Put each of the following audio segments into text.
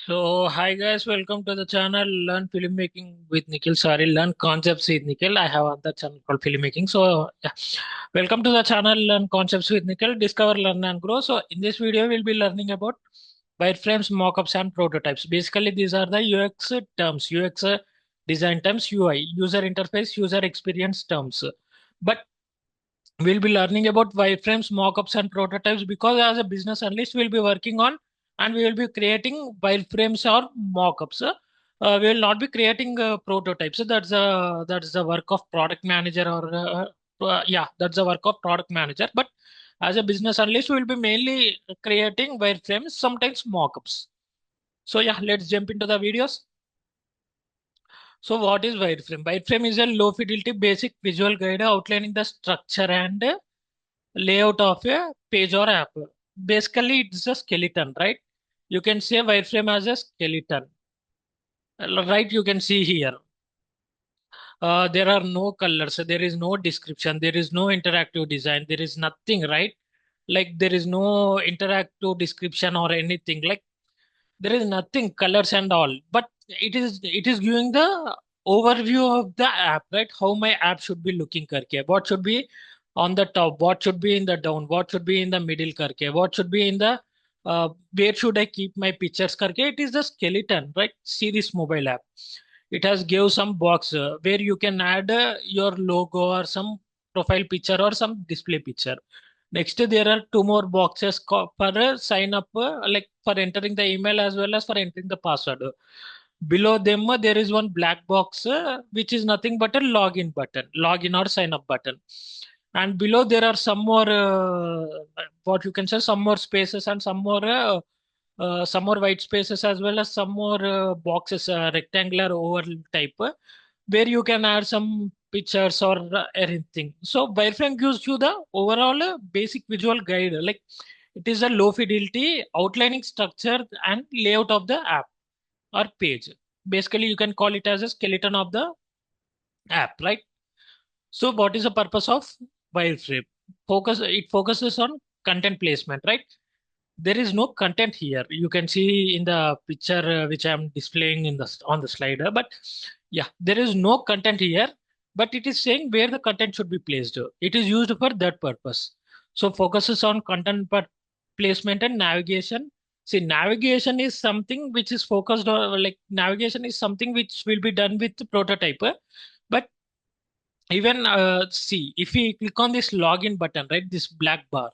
So, hi guys, welcome to the channel Learn Filmmaking with Nikhil. Sorry, Learn Concepts with Nikhil. I have another channel called Filmmaking. So, yeah, welcome to the channel Learn Concepts with Nikhil. Discover, learn, and grow. So, in this video, we'll be learning about wireframes, mockups, and prototypes. Basically, these are the UX terms, UX design terms, UI, user interface, user experience terms. But we'll be learning about wireframes, mockups, and prototypes because as a business analyst, we'll be working on and we will be creating wireframes or mockups. We will not be creating prototypes. So that's the work of product manager or yeah, that's the work of product manager. But as a business analyst, we will be mainly creating wireframes, sometimes mockups. So yeah, let's jump into the videos. So what is wireframe? Wireframe is a low fidelity basic visual guide outlining the structure and layout of a page or app. Basically, it's a skeleton, right? You can say wireframe as a skeleton, right? You can see here. There are no colors, there is no description, there is no interactive design, there is nothing, right? Like there is no interactive description or anything. Like there is nothing colors and all, but it is giving the overview of the app, right? How my app should be looking karke, what should be on the top, what should be in the down, what should be in the middle karke, what should be in the where should I keep my pictures karke. It is the skeleton, right? See this mobile app, it has give some box where you can add your logo or some profile picture or some display picture. Next, there are two more boxes for sign up, like for entering the email as well as for entering the password. Below them, there is one black box, which is nothing but a login button, login or sign up button. And below there are some more, what you can say, some more spaces and some more white spaces as well as some more boxes, rectangular oval type, where you can add some pictures or anything. So wireframe gives you the overall basic visual guide. Like it is a low fidelity outlining structure and layout of the app or page. Basically, you can call it as a skeleton of the app, right? So what is the purpose of wireframe? It focuses on content placement, right? There is no content here. You can see in the picture which I'm displaying in the on the slider, but yeah, there is no content here, but it is saying where the content should be placed. It is used for that purpose. So focuses on content placement and navigation. See, navigation is something which is focused on, like navigation is something which will be done with the prototype, but even see, if we click on this login button, right, this black bar,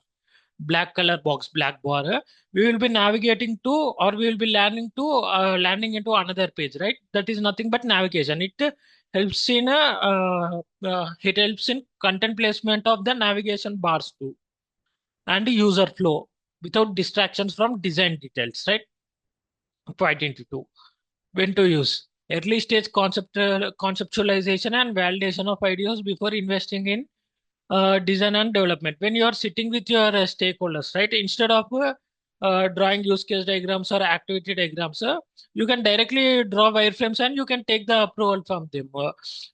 black color box, black bar, we will be navigating to, or we will be landing into another page, right? That is nothing but navigation. It helps in it helps in content placement of the navigation bars too, and user flow without distractions from design details, right? Point into two. When to use early stage conceptualization and validation of ideas before investing in design and development. When you are sitting with your stakeholders, right, instead of drawing use case diagrams or activity diagrams, you can directly draw wireframes and you can take the approval from them.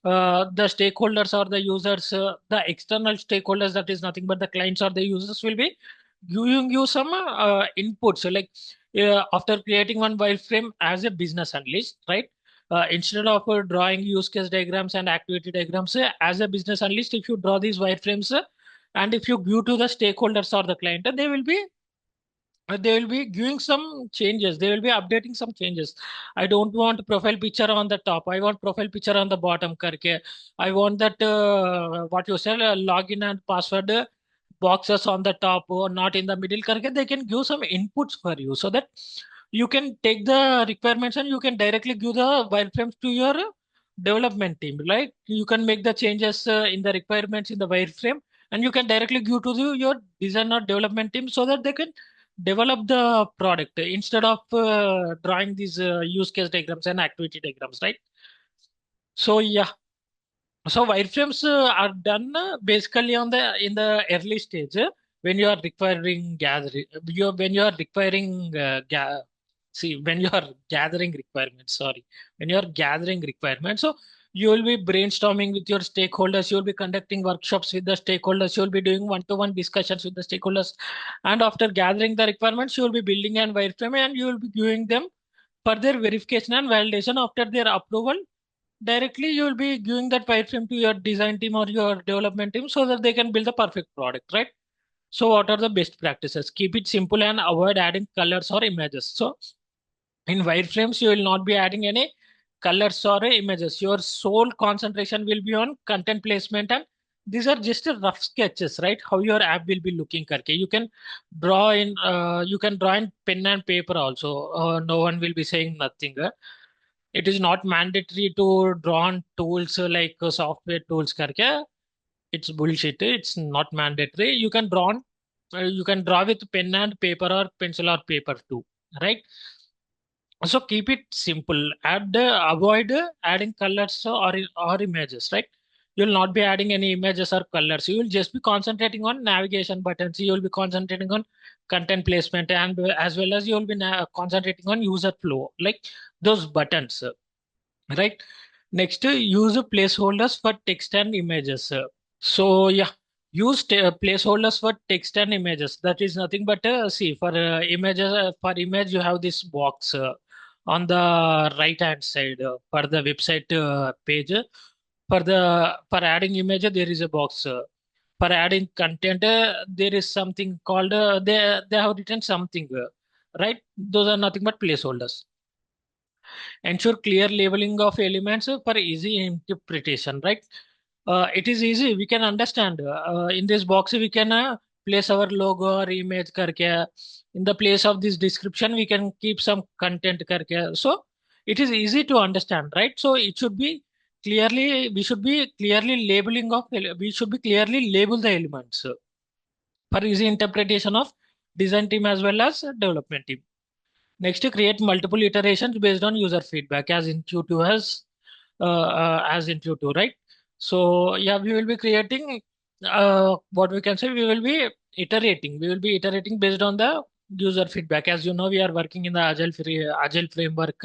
The stakeholders or the users, the external stakeholders, that is nothing but the clients or the users, will be giving you some inputs. So like after creating one wireframe as a business analyst, right? Instead of drawing use case diagrams and activity diagrams, as a business analyst, if you draw these wireframes and if you give to the stakeholders or the client, they will be giving some changes. They will be updating some changes. I don't want profile picture on the top. I want profile picture on the bottom. Karke. I want that what you said, login and password boxes on the top or not in the middle. Karke. They can give some inputs for you so that you can take the requirements and you can directly give the wireframes to your development team. Right? You can make the changes in the requirements in the wireframe and you can directly give to your design or development team so that they can develop the product instead of drawing these use case diagrams and activity diagrams, right? So yeah, so wireframes are done basically on the in the early stage when you are requiring gathering, when you are requiring see when you are gathering requirements. Sorry, when you are gathering requirements, so you will be brainstorming with your stakeholders. You will be conducting workshops with the stakeholders. You will be doing one-to-one discussions with the stakeholders, and after gathering the requirements, you will be building an wireframe and you will be giving them further verification and validation after their approval. Directly, you will be giving that wireframe to your design team or your development team so that they can build the perfect product, right? So, what are the best practices? Keep it simple and avoid adding colors or images. So, in wireframes, you will not be adding any colors or images. Your sole concentration will be on content placement, and these are just a rough sketches, right? How your app will be looking. Karke. You can draw in pen and paper also. No one will be saying nothing. It is not mandatory to draw on tools like software tools. Karke. It's bullshit. It's not mandatory. You can draw with pen and paper or pencil or paper too, right? So keep it simple. Avoid adding colors or images, right? You'll not be adding any images or colors. You will just be concentrating on navigation buttons. You will be concentrating on content placement, and as well as you will be concentrating on user flow, like those buttons, right? Next, use placeholders for text and images. So yeah, use placeholders for text and images. That is nothing but see for images. For image, you have this box on the right hand side for the website page. For adding image, there is a box. For adding content, there is something called they have written something, right? Those are nothing but placeholders. Ensure clear labeling of elements for easy interpretation, right? It is easy. We can understand. In this box, we can place our logo or image karke. In the place of this description, we can keep some content karke. So it is easy to understand, right? So it should be we should be clearly we should be clearly label the elements for easy interpretation of design team as well as development team. Next, to create multiple iterations based on user feedback, as in Q2, right? So yeah, we will be creating what we can say. We will be iterating. We will be iterating based on the user feedback. As you know, we are working in the agile framework,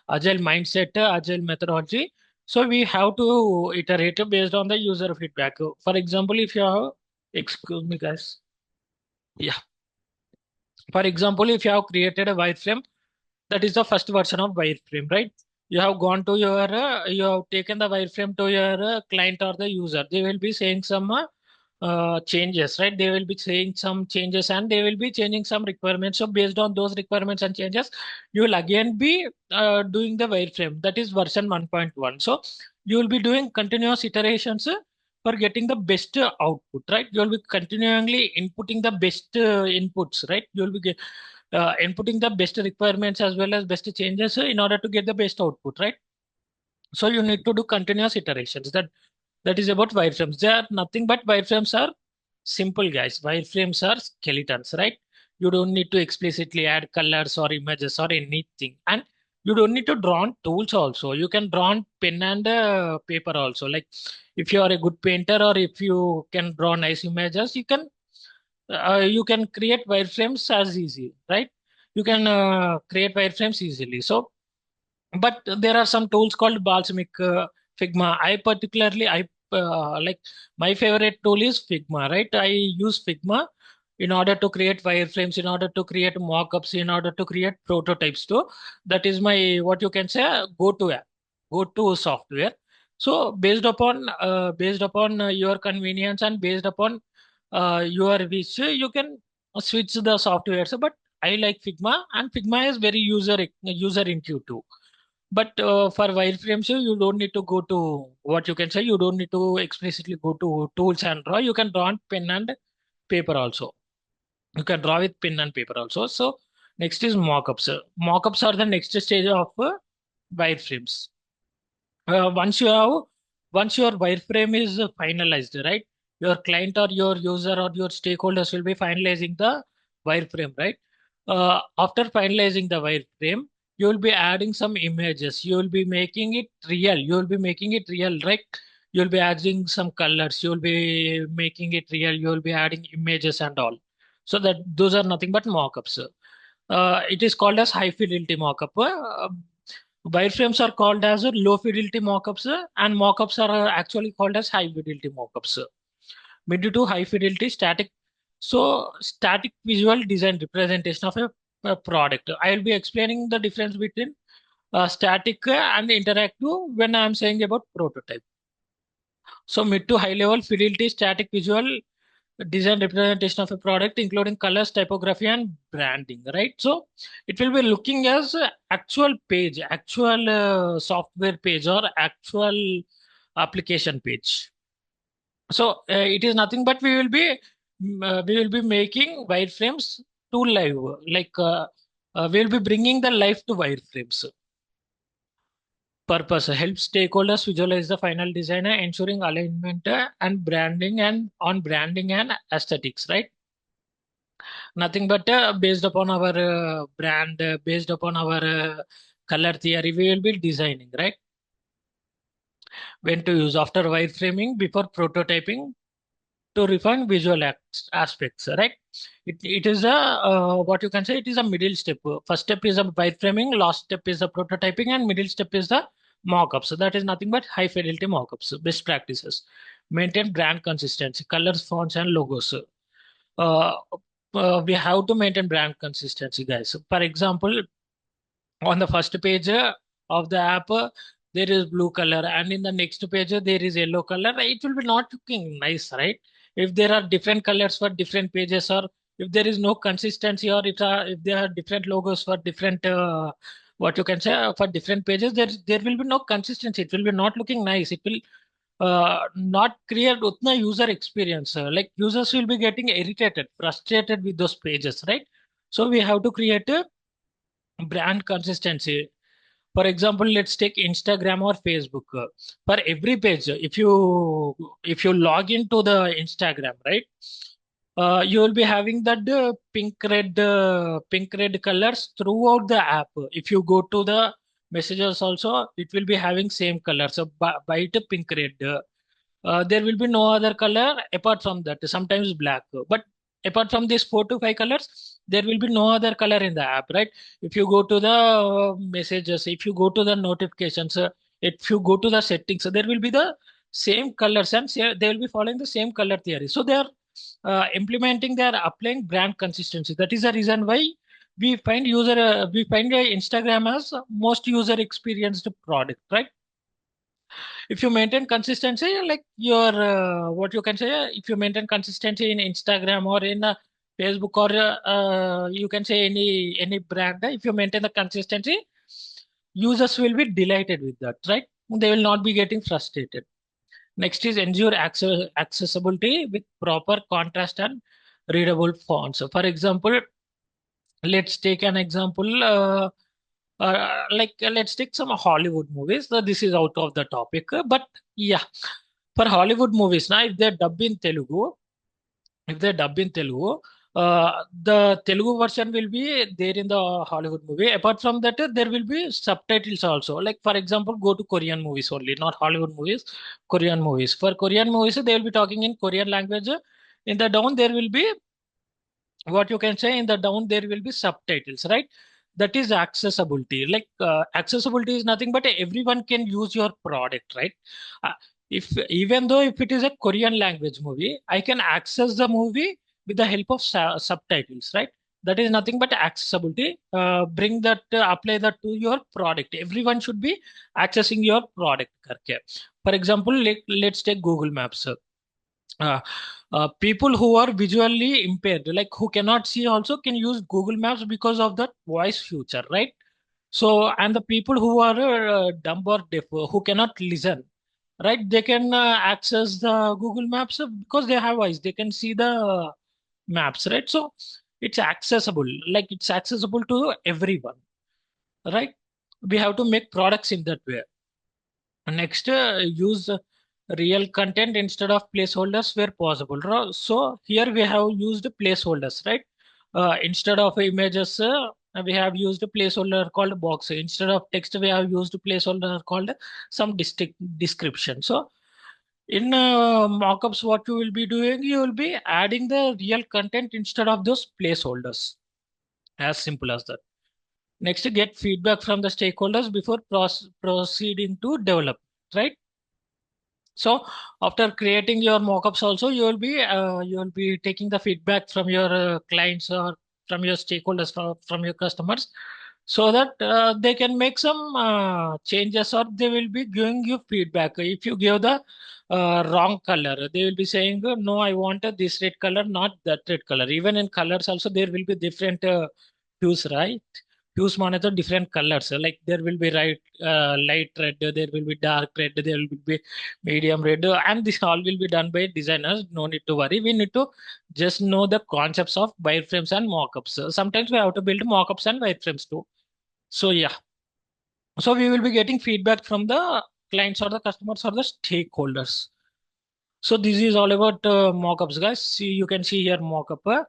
agile mindset, agile methodology. So we have to iterate based on the user feedback. For example, if you have, excuse me, guys. Yeah. For example, if you have created a wireframe, that is the first version of wireframe, right? You have gone to you have taken the wireframe to your client or the user. They will be saying some changes, right? They will be saying some changes and they will be changing some requirements. So based on those requirements and changes, you will again be doing the wireframe. That is version 1.1. So you will be doing continuous iterations for getting the best output, right? You will be continually inputting the best inputs, right? You will be inputting the best requirements as well as best changes in order to get the best output, right? So you need to do continuous iterations. That is about wireframes. They are nothing but wireframes are simple, guys. Wireframes are skeletons, right? You don't need to explicitly add colors or images or anything, and you don't need to draw on tools also. You can draw on pen and paper also. Like if you are a good painter or if you can draw nice images, you can create wireframes as easy, right? You can create wireframes easily. So, but there are some tools called Balsamic, Figma. I like my favorite tool is Figma, right? I use Figma in order to create wireframes, in order to create mockups, in order to create prototypes too. That is my what you can say go-to app, go-to software. So based upon your convenience and based upon your wish, you can switch the software. So, but I like Figma, and Figma is very user intuitive. But for wireframes, you don't need to go to what you can say. You don't need to explicitly go to tools and draw. You can draw on pen and paper also. You can draw with pen and paper also. So next is mockups. Mockups are the next stage of wireframes. Once you have once your wireframe is finalized, right? Your client or your user or your stakeholders will be finalizing the wireframe, right? After finalizing the wireframe, you will be adding some images. You will be making it real. You will be making it real, right? You will be adding some colors. You will be making it real. You will be adding images and all. So that those are nothing but mockups. It is called as high fidelity mockup. Wireframes are called as low fidelity mockups, and mockups are actually called as high fidelity mockups. Mid to high fidelity static. So static visual design representation of a product. I'll be explaining the difference between static and interactive when I'm saying about prototype. So mid to high level fidelity, static visual design representation of a product, including colors, typography, and branding, right? So it will be looking as actual page, actual software page, or actual application page. So it is nothing but we will be making wireframes to live, like we will be bringing the life to wireframes. Purpose help stakeholders visualize the final design, ensuring alignment and branding and on branding and aesthetics, right? Nothing but based upon our brand, based upon our color theory, we will be designing, right? When to use after wireframing, before prototyping, to refine visual aspects, right? It is a what you can say, it is a middle step. First step is a wireframing, last step is the prototyping, and middle step is the mockups. So that is nothing but high fidelity mockups. Best practices: maintain brand consistency, colors, fonts, and logos. Uh, we have to maintain brand consistency, guys. For example, on the first page of the app, there is blue color, and in the next page there is yellow color. It will be not looking nice, right? If there are different colors for different pages, or if there is no consistency, or if there are different logos for different what you can say for different pages, there will be no consistency. It will be not looking nice. It will not create utna user experience. Like users will be getting irritated, frustrated with those pages, right? So we have to create a brand consistency. For example, let's take Instagram or Facebook. For every page, if you log into the Instagram, right, you will be having that pink red colors throughout the app. If you go to the messages also, it will be having same color. So by it pink red. There will be no other color apart from that. Sometimes black, but apart from these 4 to 5 colors, there will be no other color in the app, right? If you go to the messages, if you go to the notifications, if you go to the settings, there will be the same colors, and they will be following the same color theory. So they are implementing, they are applying brand consistency. That is the reason why we find Instagram as most user experienced product, right? If you maintain consistency, like your what you can say, if you maintain consistency in Instagram or in Facebook, or you can say any brand, if you maintain the consistency, users will be delighted with that, right? They will not be getting frustrated. Next is ensure accessibility with proper contrast and readable fonts. So for example, let's take an example, let's take some Hollywood movies. This is out of the topic, but yeah, for Hollywood movies, now if they dub in Telugu, the Telugu version will be there in the Hollywood movie. Apart from that, there will be subtitles also. Like for example, go to Korean movies only, not Hollywood movies, Korean movies. For Korean movies, they will be talking in Korean language. In the down, there will be what you can say, in the down there will be subtitles, right? That is accessibility. Like accessibility is nothing but everyone can use your product, right? uh, if even though if it is a Korean language movie, I can access the movie with the help of subtitles, right? That is nothing but accessibility. Bring that, apply that to your product. Everyone should be accessing your product, okay? For example, let's take Google Maps. uh, People who are visually impaired, like who cannot see, also can use Google Maps because of that voice feature, right? So, and the people who are dumb or deaf, who cannot listen, right? They can access the Google Maps because they have eyes. They can see the maps, right? So, it's accessible. Like it's accessible to everyone, right? We have to make products in that way. Next, use real content instead of placeholders where possible. So here we have used placeholders, right? Instead of images, we have used a placeholder called box. Instead of text, we have used a placeholder called some description. So in mockups, what you will be doing, you will be adding the real content instead of those placeholders. As simple as that. Next, get feedback from the stakeholders before proceeding to develop, right? So after creating your mockups also, you will be taking the feedback from your clients, or from your stakeholders, from your customers, so that they can make some changes, or they will be giving you feedback. If you give the wrong color, they will be saying, no, I wanted this red color, not that red color. Even in colors also, there will be different hues, right? Hues monitor different colors. Like there will be light red, there will be dark red, there will be medium red, and this all will be done by designers. No need to worry. We need to just know the concepts of wireframes and mockups. Sometimes we have to build mockups and wireframes too. So yeah, so we will be getting feedback from the clients or the customers or the stakeholders. So this is all about mockups, guys. See, you can see here mockup.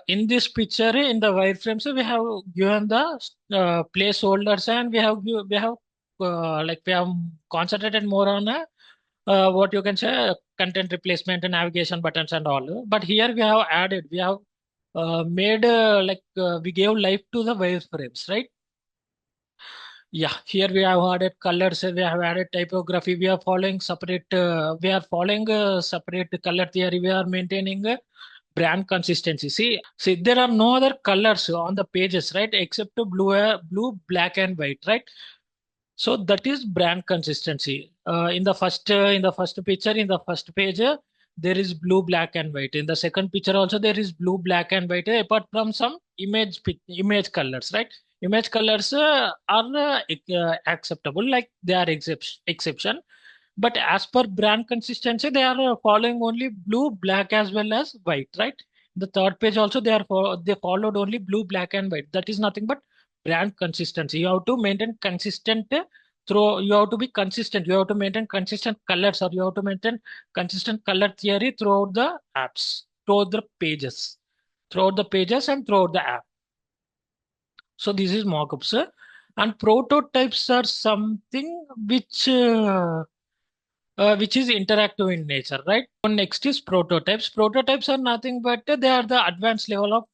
In this picture, in the wireframes, we have given the placeholders, and we have concentrated more on what you can say content replacement and navigation buttons and all. But here we have made we gave life to the wireframes, right? Yeah, here we have added colors, we have added typography, we are following separate color theory, we are maintaining brand consistency. See, there are no other colors on the pages, right? Except blue, black, and white, right? So that is brand consistency. In the first picture, in the first page, there is blue, black, and white. In the second picture also there is blue, black, and white. Apart from some image colors, right? Image colors are acceptable, like they are exception. But as per brand consistency, they are following only blue, black, as well as white, right? The third page also they followed only blue, black, and white. That is nothing but brand consistency. You have to maintain consistent you have to be consistent. You have to maintain consistent colors, or you have to maintain consistent color theory throughout the apps, throughout the pages and throughout the app. So this is mockups. And prototypes are something which is interactive in nature, right? So next is prototypes. Prototypes are nothing but they are the advanced level of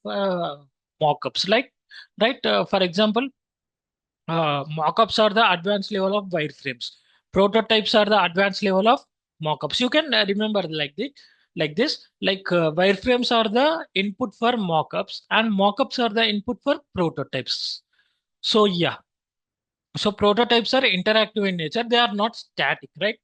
mockups, like, right? For example, mockups are the advanced level of wireframes. Prototypes are the advanced level of mockups. You can remember wireframes are the input for mockups, and mockups are the input for prototypes. So yeah, so prototypes are interactive in nature. They are not static, right?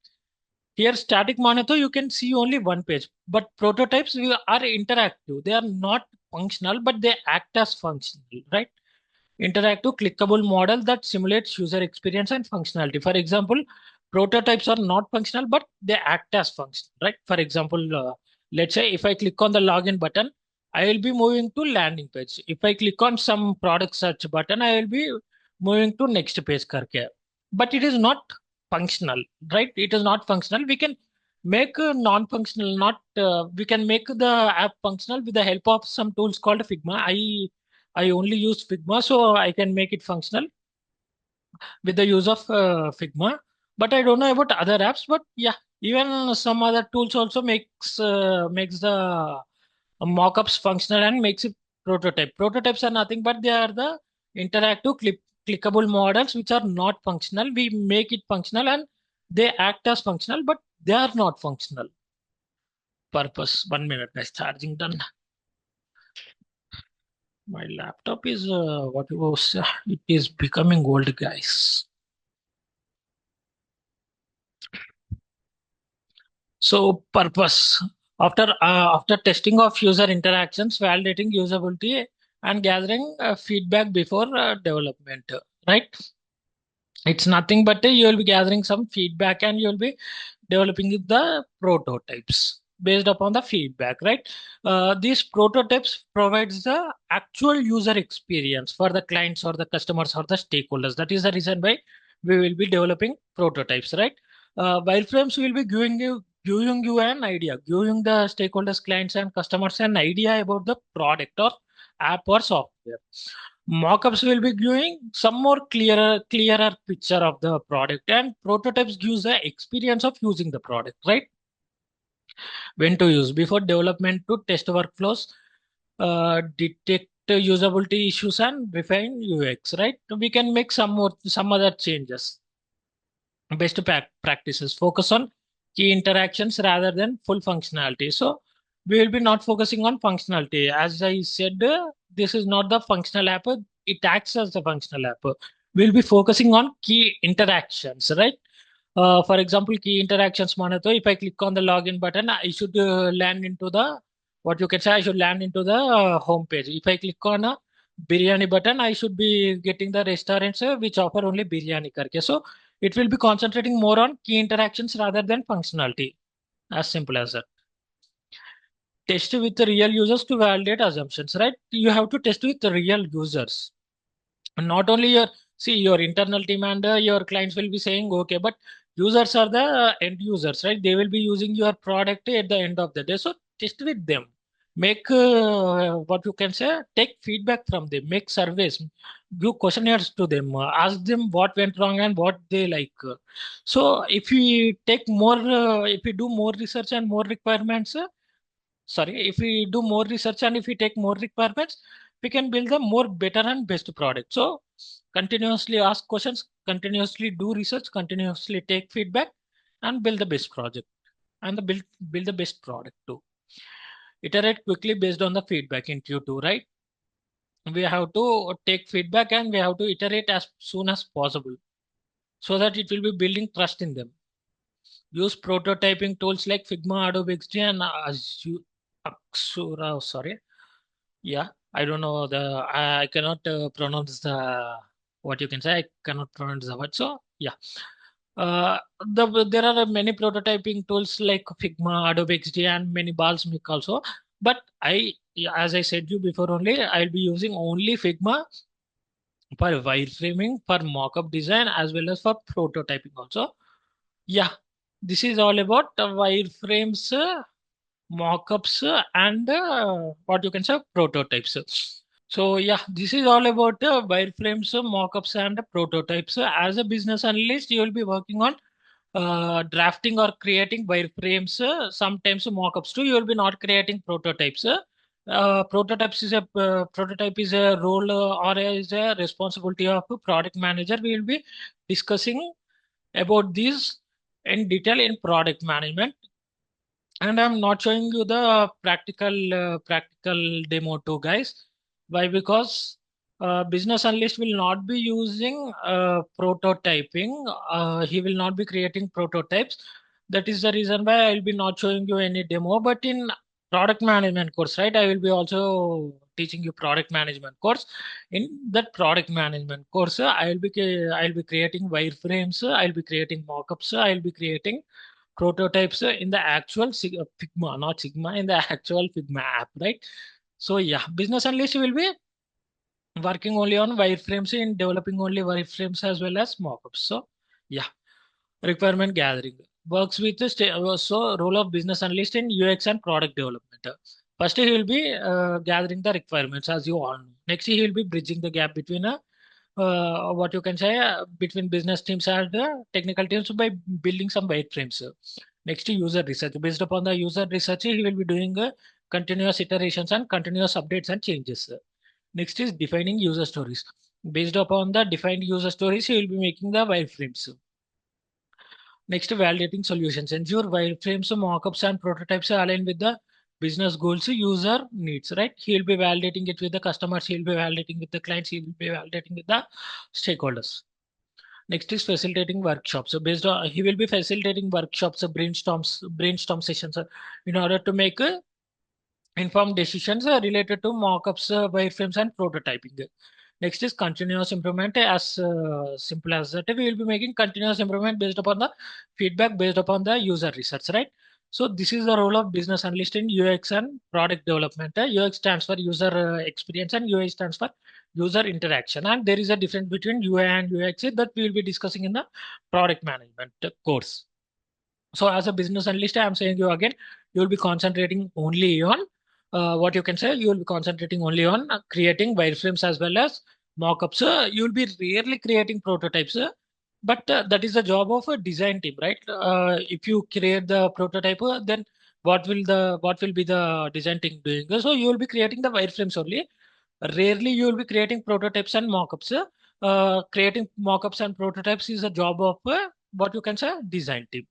Here, static monitor, you can see only one page, but prototypes are interactive. They are not functional, but they act as functional, right? Interactive clickable model that simulates user experience and functionality. For example, prototypes are not functional, but they act as functional, right? For example, let's say if I click on the login button, I will be moving to landing page. If I click on some product search button, I will be moving to next page karke. But it is not functional, right? It is not functional. We can make a non-functional, not we can make the app functional with the help of some tools called Figma. I only use Figma, so I can make it functional with the use of Figma. But I don't know about other apps. But yeah, even some other tools also makes the mockups functional and makes it prototype. Prototypes are nothing but they are the interactive clickable models which are not functional. We make it functional and they act as functional, but they are not functional. Purpose. 1 minute, guys. Charging done. My laptop is it is becoming old, guys. So purpose after testing of user interactions, validating usability, and gathering feedback before development, right? It's nothing but you will be gathering some feedback and you will be developing the prototypes based upon the feedback, right? These prototypes provides the actual user experience for the clients or the customers or the stakeholders. That is the reason why we will be developing prototypes, right? Wireframes will be giving you an idea, giving the stakeholders, clients, and customers an idea about the product or app or software. Mockups will be giving some more clearer picture of the product, and prototypes gives the experience of using the product, right? When to use before development to test workflows, detect usability issues and refine UX, right? We can make some other changes. Best practices focus on key interactions rather than full functionality. So we will be not focusing on functionality. As I said, this is not the functional app. It acts as the functional app. We'll be focusing on key interactions, right? For example, key interactions manato. If I click on the login button, I should land into the what you can say. I should land into the home page. If I click on a biryani button, I should be getting the restaurants which offer only biryani. Karke. So it will be concentrating more on key interactions rather than functionality. As simple as that. Test with the real users to validate assumptions, right? You have to test with the real users. And not only your, see, your internal team and your clients will be saying, okay, but users are the end users, right? They will be using your product at the end of the day. So test with them. Make what you can say, take feedback from them, make surveys, give questionnaires to them, ask them what went wrong and what they like. So if we take more, if we do more research and more requirements, sorry, if we do more research and if we take more requirements, we can build a more better and best product. So continuously ask questions, continuously do research, continuously take feedback, and build the best project and the build the best product too. Iterate quickly based on the feedback in Q2, right? We have to take feedback and we have to iterate as soon as possible so that it will be building trust in them. Use prototyping tools like Figma, Adobe XD, and Axura. Sorry, yeah, I don't know I cannot pronounce the what you can say. I cannot pronounce the word. So yeah, there are many prototyping tools like Figma, Adobe XD, and many balls make also. But yeah, as I said you before, only I'll be using only Figma for wireframing, for mockup design, as well as for prototyping also. Yeah, this is all about wireframes, mockups, and what you can say prototypes. So yeah, this is all about wireframes, mockups, and prototypes. As a business analyst, you will be working on drafting or creating wireframes, sometimes mockups too. You will be not creating prototypes. Prototype is a role or is a responsibility of a product manager. We will be discussing about these in detail in product management, and I'm not showing you the practical demo too, guys. Why? Because business analyst will not be using prototyping. He will not be creating prototypes. That is the reason why I'll be not showing you any demo. But in product management course, right, I will be also teaching you product management course. In that product management course, I'll be creating wireframes, I'll be creating mockups, I'll be creating prototypes in the actual Figma, not Sigma, in the actual Figma app, right? So yeah, business analyst will be working only on wireframes in developing only wireframes as well as mockups. So yeah, requirement gathering works with the so role of business analyst in UX and product development. First, he will be gathering the requirements, as you all know. Next, he will be bridging the gap between what you can say between business teams and technical teams by building some wireframes. Next, user research. Based upon the user research, he will be doing continuous iterations and continuous updates and changes. Next is defining user stories. Based upon the defined user stories, he will be making the wireframes. Next, validating solutions. Ensure wireframes, mockups, and prototypes are aligned with the business goals, user needs, right? He'll be validating it with the customers, he'll be validating with the clients, he'll be validating with the stakeholders. Next is facilitating workshops. So based on he will be facilitating workshops, brainstorm sessions in order to make informed decisions related to mockups, wireframes, and prototyping. Next is continuous improvement. As simple as that, we will be making continuous improvement based upon the feedback, based upon the user research, right? So this is the role of business analyst in UX and product development. UX stands for user experience and UI stands for user interaction. And there is a difference between UI and UX that we will be discussing in the product management course. So as a business analyst, I'm saying you again, you will be concentrating only on what you can say, you will be concentrating only on creating wireframes as well as mockups. You will be rarely creating prototypes, but that is the job of a design team, right? If you create the prototype, then what will be the design team doing? So you will be creating the wireframes only. Rarely you will be creating prototypes and mockups. Creating mockups and prototypes is a job of what you can say design team.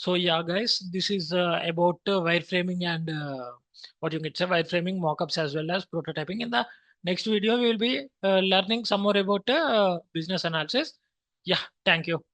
So yeah, guys, this is about wireframing and what you can say wireframing mockups as well as prototyping. In the next video, we will be learning some more about business analysis. Yeah, thank you.